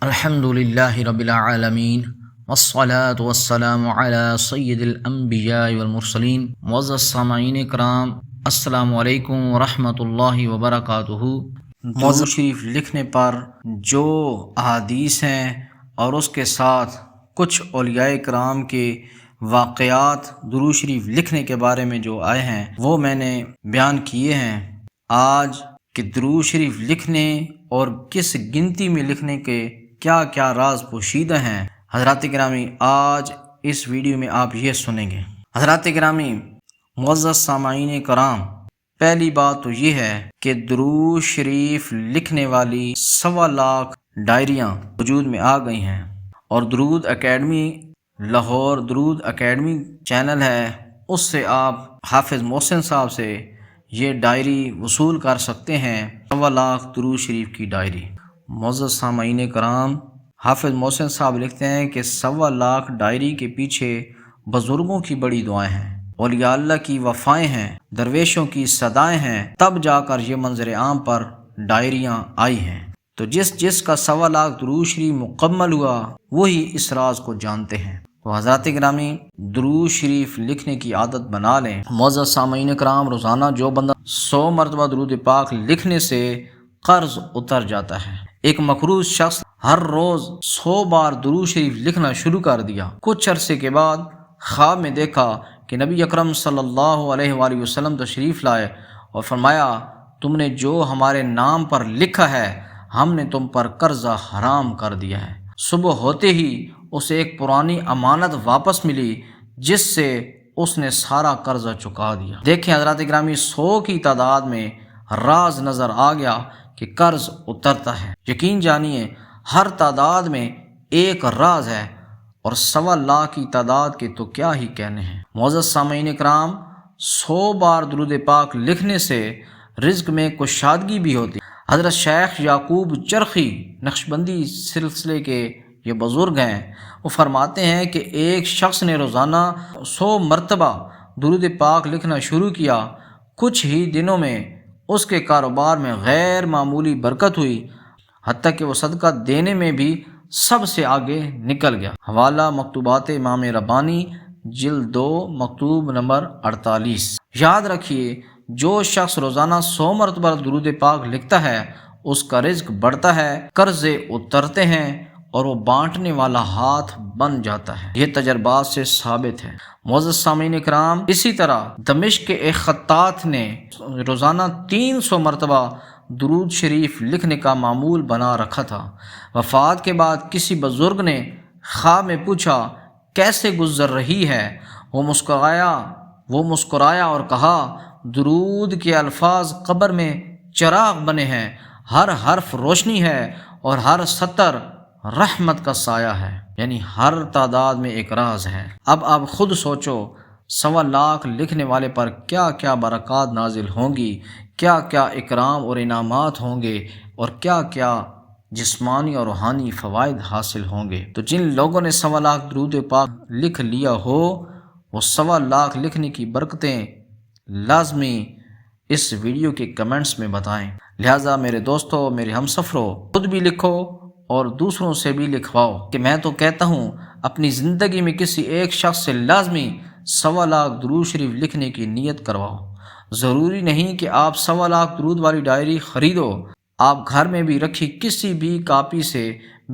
الحمد للہ رب العالمین والصلاة والسلام علی سید الانبیاء والمرسلین۔ معزز سامعین کرام، السلام علیکم ورحمۃ اللہ وبرکاتہ۔ درود شریف لکھنے پر جو احادیث ہیں اور اس کے ساتھ کچھ اولیاء کرام کے واقعات درود شریف لکھنے کے بارے میں جو آئے ہیں وہ میں نے بیان کیے ہیں۔ آج کہ درود شریف لکھنے اور کس گنتی میں لکھنے کے کیا کیا راز پوشیدہ ہیں، حضرات گرامی آج اس ویڈیو میں آپ یہ سنیں گے۔ حضرات گرامی معزز سامعین کرام، پہلی بات تو یہ ہے کہ درود شریف لکھنے والی 1.25 لاکھ ڈائریاں وجود میں آ گئی ہیں، اور درود اکیڈمی لاہور، درود اکیڈمی چینل ہے، اس سے آپ حافظ محسن صاحب سے یہ ڈائری وصول کر سکتے ہیں۔ 1.25 لاکھ درود شریف کی ڈائری۔ معزز سامعین کرام، حافظ محسن صاحب لکھتے ہیں کہ 1.25 لاکھ ڈائری کے پیچھے بزرگوں کی بڑی دعائیں ہیں، اولیاء اللہ کی وفائیں ہیں، درویشوں کی صدائیں ہیں، تب جا کر یہ منظر عام پر ڈائریاں آئی ہیں۔ تو جس کا 1.25 لاکھ درود شریف مکمل ہوا وہی اس راز کو جانتے ہیں۔ تو حضرات گرامی درود شریف لکھنے کی عادت بنا لیں۔ معزز سامعین کرام، روزانہ جو بندہ 100 مرتبہ درود پاک لکھنے سے قرض اتر جاتا ہے۔ ایک مقروض شخص ہر روز 100 بار درود شریف لکھنا شروع کر دیا۔ کچھ عرصے کے بعد خواب میں دیکھا کہ نبی اکرم صلی اللہ علیہ وآلہ وسلم تشریف لائے اور فرمایا، تم نے جو ہمارے نام پر لکھا ہے ہم نے تم پر قرضہ حرام کر دیا ہے۔ صبح ہوتے ہی اسے ایک پرانی امانت واپس ملی جس سے اس نے سارا قرضہ چکا دیا۔ دیکھیں حضرات گرامی، 100 کی تعداد میں راز نظر آ گیا کہ قرض اترتا ہے۔ یقین جانیے ہر تعداد میں ایک راز ہے، اور 1.25 لاکھ کی تعداد کے تو کیا ہی کہنے ہیں۔ معزز سامعین کرام، 100 بار درود پاک لکھنے سے رزق میں کشادگی بھی ہوتی۔ حضرت شیخ یعقوب چرخی نقشبندی سلسلے کے یہ بزرگ ہیں، وہ فرماتے ہیں کہ ایک شخص نے روزانہ 100 مرتبہ درود پاک لکھنا شروع کیا، کچھ ہی دنوں میں اس کے کاروبار میں غیر معمولی برکت ہوئی، حتیٰ کہ وہ صدقہ دینے میں بھی سب سے آگے نکل گیا۔ حوالہ مکتوبات امام ربانی جلد 2 مکتوب نمبر 48۔ یاد رکھیے، جو شخص روزانہ 100 مرتبہ درود پاک لکھتا ہے اس کا رزق بڑھتا ہے، قرضے اترتے ہیں اور وہ بانٹنے والا ہاتھ بن جاتا ہے۔ یہ تجربات سے ثابت ہے۔ معزز سامعین کرام، اسی طرح دمشق کے ایک خطاط نے روزانہ 300 مرتبہ درود شریف لکھنے کا معمول بنا رکھا تھا۔ وفات کے بعد کسی بزرگ نے خواب میں پوچھا کیسے گزر رہی ہے؟ وہ مسکرایا اور کہا، درود کے الفاظ قبر میں چراغ بنے ہیں، ہر حرف روشنی ہے اور ہر سطر رحمت کا سایہ ہے۔ یعنی ہر تعداد میں ایک راز ہے۔ اب آپ خود سوچو، 1.25 لاکھ لکھنے والے پر کیا کیا برکات نازل ہوں گی، کیا کیا اکرام اور انعامات ہوں گے، اور کیا کیا جسمانی اور روحانی فوائد حاصل ہوں گے۔ تو جن لوگوں نے 1.25 لاکھ درود پاک لکھ لیا ہو وہ 1.25 لاکھ لکھنے کی برکتیں لازمی اس ویڈیو کے کمنٹس میں بتائیں۔ لہٰذا میرے دوستو، میرے ہم سفروں، خود بھی لکھو اور دوسروں سے بھی لکھواؤ۔ کہ میں تو کہتا ہوں اپنی زندگی میں کسی ایک شخص سے لازمی 1.25 لاکھ درود شریف لکھنے کی نیت کرواؤ۔ ضروری نہیں کہ آپ 1.25 لاکھ درود والی ڈائری خریدو، آپ گھر میں بھی رکھی کسی بھی کاپی سے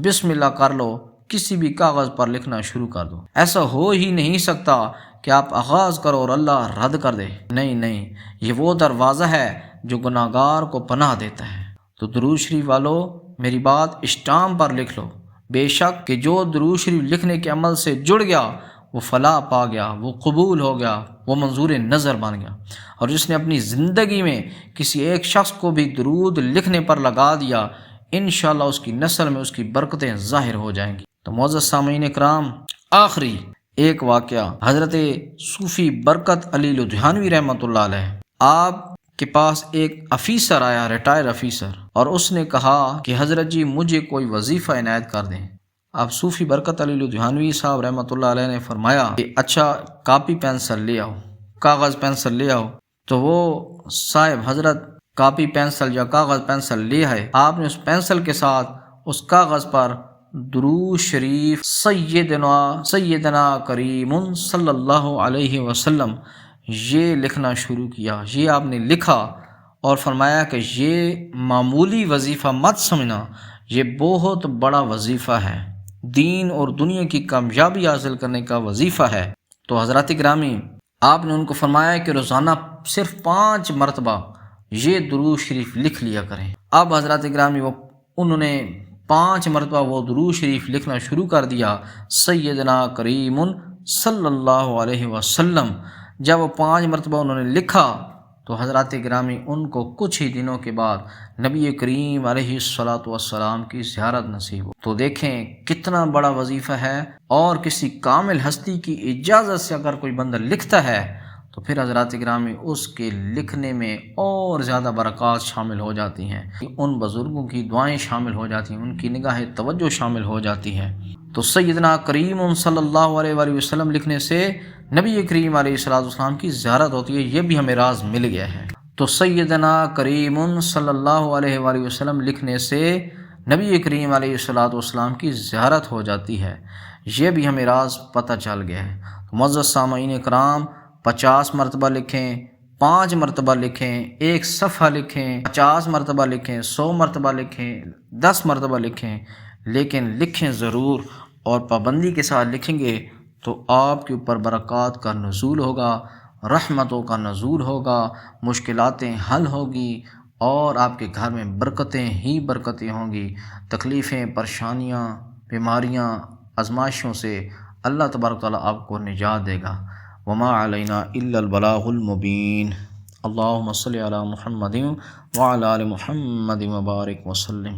بسم اللہ کر لو، کسی بھی کاغذ پر لکھنا شروع کر دو۔ ایسا ہو ہی نہیں سکتا کہ آپ آغاز کرو اور اللہ رد کر دے۔ نہیں، یہ وہ دروازہ ہے جو گناہگار کو پناہ دیتا ہے۔ تو درود شریف والو، میری بات اسٹامپ پر لکھ لو، بے شک کہ جو درود شریف لکھنے کے عمل سے جڑ گیا وہ فلاح پا گیا، وہ قبول ہو گیا، وہ منظور نظر بن گیا۔ اور جس نے اپنی زندگی میں کسی ایک شخص کو بھی درود لکھنے پر لگا دیا، انشاءاللہ اس کی نسل میں اس کی برکتیں ظاہر ہو جائیں گی۔ تو معزز سامعین کرام، آخری ایک واقعہ، حضرت صوفی برکت علی لدھیانوی رحمۃ اللہ علیہ، آپ کے پاس ایک افیسر آیا، ریٹائر افیسر، اور اس نے کہا کہ حضرت جی مجھے کوئی وظیفہ عنایت کر دیں۔ اب صوفی برکت علی لدھیانوی صاحب رحمۃ اللہ علیہ نے فرمایا کہ اچھا کاپی پینسل لے آؤ، کاغذ پینسل لے آؤ۔ تو وہ صاحب حضرت کاپی پینسل یا کاغذ پینسل لے آئے۔ آپ نے اس پینسل کے ساتھ اس کاغذ پر درود شریف سیدنا کریم صلی اللہ علیہ وسلم یہ لکھنا شروع کیا۔ یہ آپ نے لکھا اور فرمایا کہ یہ معمولی وظیفہ مت سمجھنا، یہ بہت بڑا وظیفہ ہے، دین اور دنیا کی کامیابی حاصل کرنے کا وظیفہ ہے۔ تو حضرات گرامی، آپ نے ان کو فرمایا کہ روزانہ صرف 5 مرتبہ یہ درود شریف لکھ لیا کریں۔ اب حضرات گرامی انہوں نے 5 مرتبہ وہ درود شریف لکھنا شروع کر دیا، سیدنا کریم صلی اللہ علیہ وسلم۔ جب وہ 5 مرتبہ انہوں نے لکھا تو حضرات گرامی ان کو کچھ ہی دنوں کے بعد نبی کریم علیہ الصلاۃ والسلام کی زیارت نصیب ہو۔ تو دیکھیں کتنا بڑا وظیفہ ہے، اور کسی کامل ہستی کی اجازت سے اگر کوئی بندہ لکھتا ہے تو پھر حضرات گرامی اس کے لکھنے میں اور زیادہ برکات شامل ہو جاتی ہیں، ان بزرگوں کی دعائیں شامل ہو جاتی ہیں، ان کی نگاہ توجہ شامل ہو جاتی ہے۔ تو سیدنا کریم صلی اللہ علیہ وآلہ وسلم لکھنے سے نبی کریم علیہ السلام کی زیارت ہوتی ہے، یہ بھی ہمیں راز مل گیا ہے۔ تو سیدنا کریم صلی اللہ علیہ وآلہ وسلم لکھنے سے نبی کریم علیہ السلام کی زیارت ہو جاتی ہے، یہ بھی ہمیں راز پتہ چل گیا ہے۔ تو معزز سامعین کرام، 50 مرتبہ لکھیں، 5 مرتبہ لکھیں، 1 صفحہ لکھیں، 50 مرتبہ لکھیں، 100 مرتبہ لکھیں، 10 مرتبہ لکھیں، لیکن لکھیں ضرور، اور پابندی کے ساتھ لکھیں گے تو آپ کے اوپر برکات کا نزول ہوگا، رحمتوں کا نزول ہوگا، مشکلاتیں حل ہوگی، اور آپ کے گھر میں برکتیں ہی برکتیں ہوں گی۔ تکلیفیں، پریشانیاں، بیماریاں، آزمائشوں سے اللہ تبارک تعالیٰ آپ کو نجات دے گا۔ وما علینا الا البلاغ المبین۔ اللہم صلی علی محمد وعلی آل محمد وبارک وسلم۔